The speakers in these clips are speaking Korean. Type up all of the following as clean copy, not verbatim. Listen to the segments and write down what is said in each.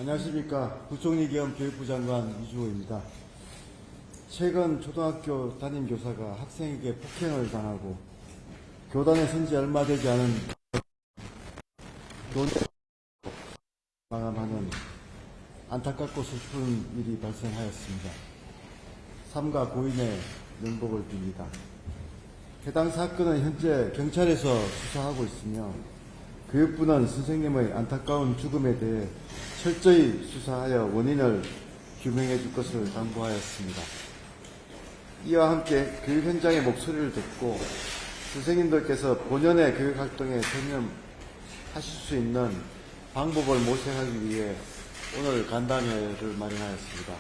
안녕하십니까. 부총리 겸 교육부 장관 이주호입니다. 최근 초등학교 담임교사가 학생에게 폭행을 당하고 교단에 선 지 얼마 되지 않은 교내 마감하는 안타깝고 슬픈 일이 발생하였습니다. 삼가 고인의 명복을 빕니다. 해당 사건은 현재 경찰에서 수사하고 있으며 교육부는 선생님의 안타까운 죽음에 대해 철저히 수사하여 원인을 규명해 줄 것을 당부하였습니다. 이와 함께 교육 현장의 목소리를 듣고 선생님들께서 본연의 교육활동에 전념하실 수 있는 방법을 모색하기 위해 오늘 간담회를 마련하였습니다.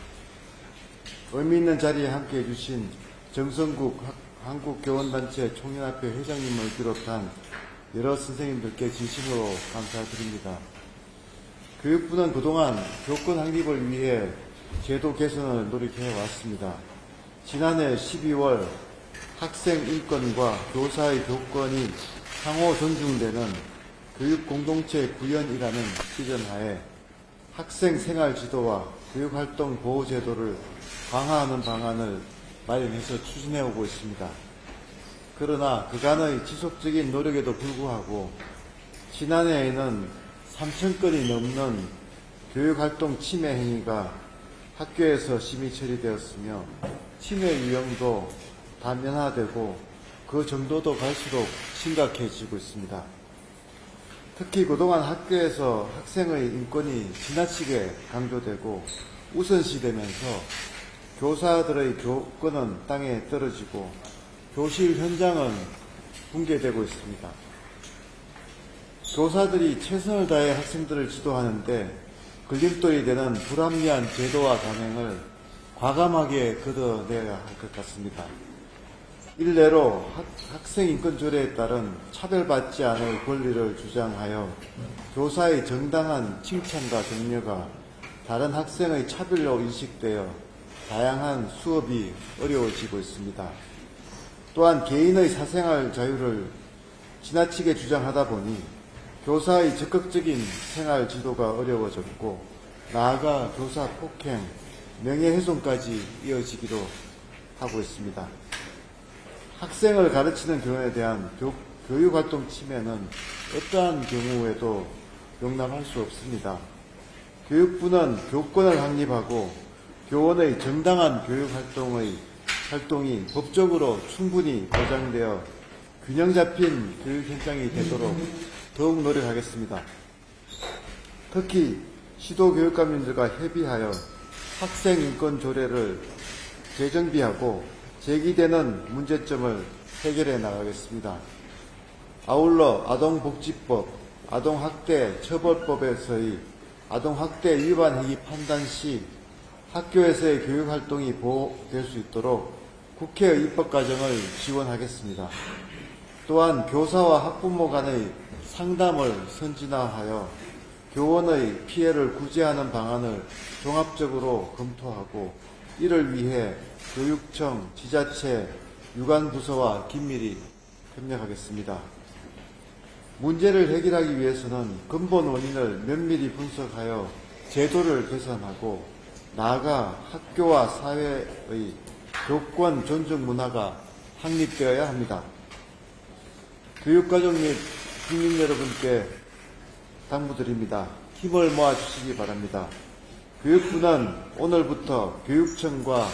의미 있는 자리에 함께해 주신 정성국 한국교원단체 총연합회 회장님을 비롯한 여러 선생님들께 진심으로 감사드립니다. 교육부는 그동안 교권 확립을 위해 제도 개선을 노력해 왔습니다. 지난해 12월 학생 인권과 교사의 교권이 상호 존중되는 교육공동체 구현이라는 비전하에 학생 생활 지도와 교육활동 보호 제도를 강화하는 방안을 마련해서 추진해 오고 있습니다. 그러나 그간의 지속적인 노력에도 불구하고 지난해에는 3,000건이 넘는 교육활동 침해 행위가 학교에서 심의 처리되었으며 침해 유형도 다면화되고 그 정도도 갈수록 심각해지고 있습니다. 특히 그동안 학교에서 학생의 인권이 지나치게 강조되고 우선시되면서 교사들의 교권은 땅에 떨어지고 교실 현장은 붕괴되고 있습니다. 교사들이 최선을 다해 학생들을 지도하는데 걸림돌이 되는 불합리한 제도와 단행을 과감하게 걷어내야 할 것 같습니다. 일례로 학생인권조례에 따른 차별받지 않을 권리를 주장하여 교사의 정당한 칭찬과 격려가 다른 학생의 차별로 인식되어 다양한 수업이 어려워지고 있습니다. 또한 개인의 사생활 자유를 지나치게 주장하다 보니 교사의 적극적인 생활 지도가 어려워졌고 나아가 교사 폭행, 명예훼손까지 이어지기도 하고 있습니다. 학생을 가르치는 교원에 대한 교육활동 침해는 어떠한 경우에도 용납할 수 없습니다. 교육부는 교권을 확립하고 교원의 정당한 교육활동이 법적으로 충분히 보장되어 균형 잡힌 교육 현장이 되도록 더욱 노력하겠습니다. 특히 시도교육감님들과 협의하여 학생인권조례를 재정비하고 제기되는 문제점을 해결해 나가겠습니다. 아울러 아동복지법, 아동학대처벌법에서의 아동학대 위반 행위 판단 시 학교에서의 교육활동이 보호될 수 있도록 국회의 입법 과정을 지원하겠습니다. 또한 교사와 학부모 간의 상담을 선진화하여 교원의 피해를 구제하는 방안을 종합적으로 검토하고 이를 위해 교육청, 지자체, 유관부서와 긴밀히 협력하겠습니다. 문제를 해결하기 위해서는 근본 원인을 면밀히 분석하여 제도를 개선하고 나아가 학교와 사회의 교권 존중 문화가 확립되어야 합니다. 교육가족 및 국민 여러분께 당부드립니다. 힘을 모아주시기 바랍니다. 교육부는 오늘부터 교육청과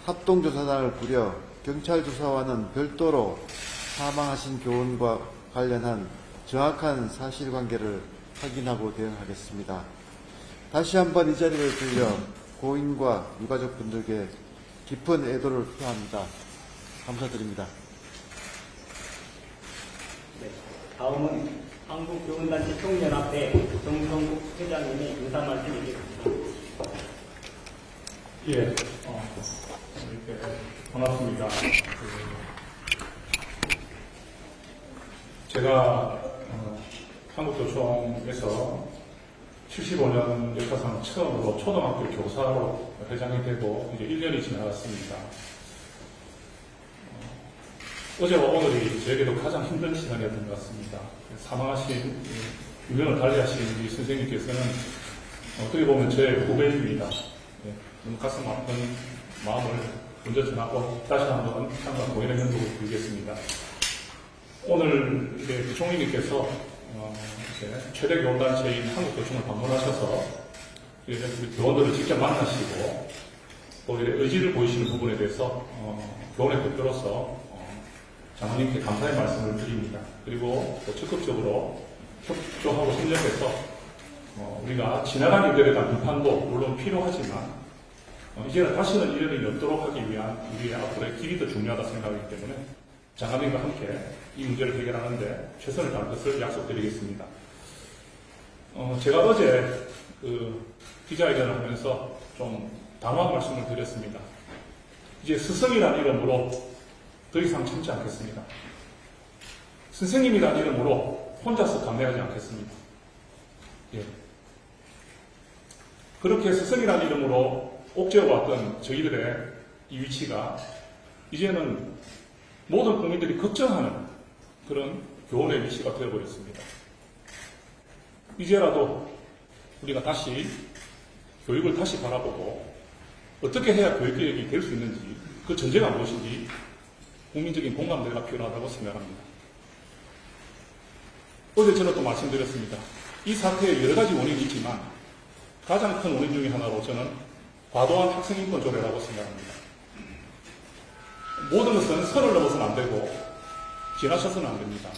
합동조사단을 꾸려 경찰 조사와는 별도로 사망하신 교원과 관련한 정확한 사실관계를 확인하고 대응하겠습니다. 다시 한번 이 자리를 빌려 고인과 유가족분들께 깊은 애도를 표합니다. 감사드립니다. 네, 다음은 한국교원단체 총연합회 정성국 회장님의 인사 말씀 드리겠습니다. 예, 이렇게 반갑습니다. 제가 한국교총에서 75년 역사상 처음으로 초등학교 교사로 회장이 되고 이제 1년이 지나갔습니다. 어제와 오늘이 저에게도 가장 힘든 시간이었던 것 같습니다. 사망하신, 유명을 달리하신 우리 선생님께서는 어떻게 보면 제 후배입니다. 예, 너무 가슴 아픈 마음을 먼저 전하고 다시 한번 참가 고인의 연속을 드리겠습니다. 오늘 이제 부총리님께서 이제 최대 교원단체인 한국교총을 방문하셔서 이제 우리 교원들을 직접 만나시고 또 이제 의지를 보이시는 부분에 대해서 교원의 대표로서 장관님께 감사의 말씀을 드립니다. 그리고 또 적극적으로 협조하고 협력해서 우리가 지나간 일들에 대한 비판도 물론 필요하지만 이제는 다시는 이런 일이 없도록 하기 위한 우리의 앞으로의 길이 더 중요하다 생각하기 때문에 장관님과 함께 이 문제를 해결하는데 최선을 다할 것을 약속드리겠습니다. 제가 어제 기자회견을 하면서 좀 단호한 말씀을 드렸습니다. 이제 스승이라는 이름으로 더 이상 참지 않겠습니다. 선생님이라는 이름으로 혼자서 감내하지 않겠습니다. 예. 그렇게 스승이라는 이름으로 옥죄어왔던 저희들의 이 위치가 이제는 모든 국민들이 걱정하는 그런 교원의 위치가 되어버렸습니다. 이제라도 우리가 다시 교육을 다시 바라보고 어떻게 해야 교육개혁이 될 수 있는지 그 전제가 무엇인지 국민적인 공감대가 필요하다고 생각합니다. 어제 저는 또 말씀드렸습니다. 이 사태에 여러 가지 원인이 있지만 가장 큰 원인 중에 하나로 저는 과도한 학생인권 조례라고 생각합니다. 모든 것은 선을 넘어서는 안 되고 지나쳐서는 안 됩니다.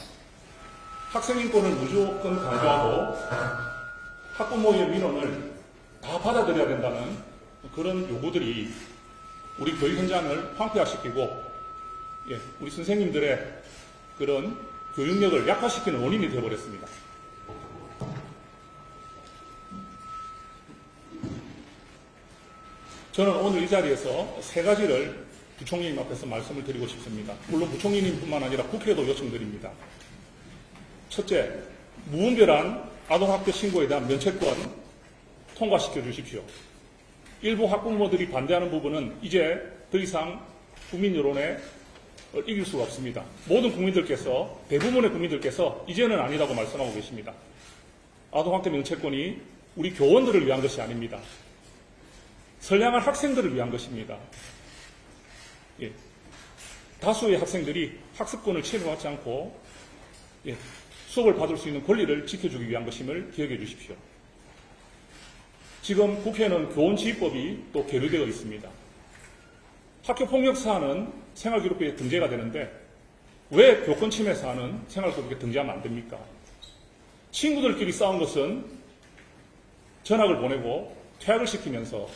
학생인권을 무조건 강조하고 학부모의 민원을 다 받아들여야 된다는 그런 요구들이 우리 교육 현장을 황폐화시키고 우리 선생님들의 그런 교육력을 약화시키는 원인이 되어버렸습니다. 저는 오늘 이 자리에서 세 가지를 부총리님 앞에서 말씀을 드리고 싶습니다. 물론 부총리님뿐만 아니라 국회에도 요청드립니다. 첫째, 무분별한 아동학대 신고에 대한 면책권 통과시켜 주십시오. 일부 학부모들이 반대하는 부분은 이제 더 이상 국민 여론에 이길 수가 없습니다. 모든 국민들께서, 대부분의 국민들께서 이제는 아니라고 말씀하고 계십니다. 아동학대 면책권이 우리 교원들을 위한 것이 아닙니다. 선량한 학생들을 위한 것입니다. 다수의 학생들이 학습권을 침해받지 않고 수업을 받을 수 있는 권리를 지켜주기 위한 것임을 기억해 주십시오. 지금 국회는 교원지휘법이 또 계류되어 있습니다. 학교폭력 사안은 생활기록부에 등재가 되는데 왜 교권 침해 사안은 생활기록부에 등재하면 안 됩니까? 친구들끼리 싸운 것은 전학을 보내고 퇴학을 시키면서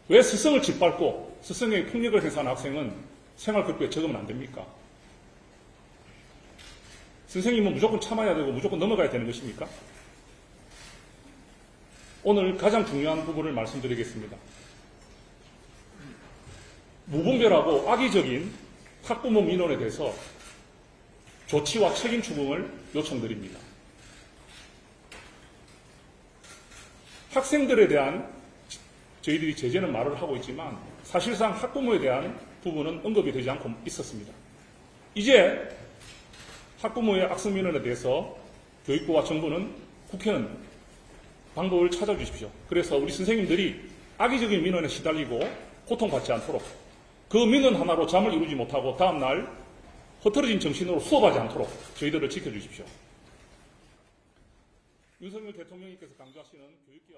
왜 스승을 짓밟고 스승에게 폭력을 행사하는 학생은 생활기록부에 적으면 안 됩니까? 선생님은 무조건 참아야 되고 무조건 넘어가야 되는 것입니까? 오늘 가장 중요한 부분을 말씀드리겠습니다. 무분별하고 악의적인 학부모 민원에 대해서 조치와 책임 추궁을 요청드립니다. 학생들에 대한 저희들이 제재는 말을 하고 있지만 사실상 학부모에 대한 부분은 언급이 되지 않고 있었습니다. 이제 학부모의 악성 민원에 대해서 교육부와 정부는, 국회는 방법을 찾아주십시오. 그래서 우리 선생님들이 악의적인 민원에 시달리고 고통받지 않도록, 그 민원 하나로 잠을 이루지 못하고 다음날 흐트러진 정신으로 수업하지 않도록 저희들을 지켜주십시오. 윤석열 대통령님께서 강조하시는 교육개혁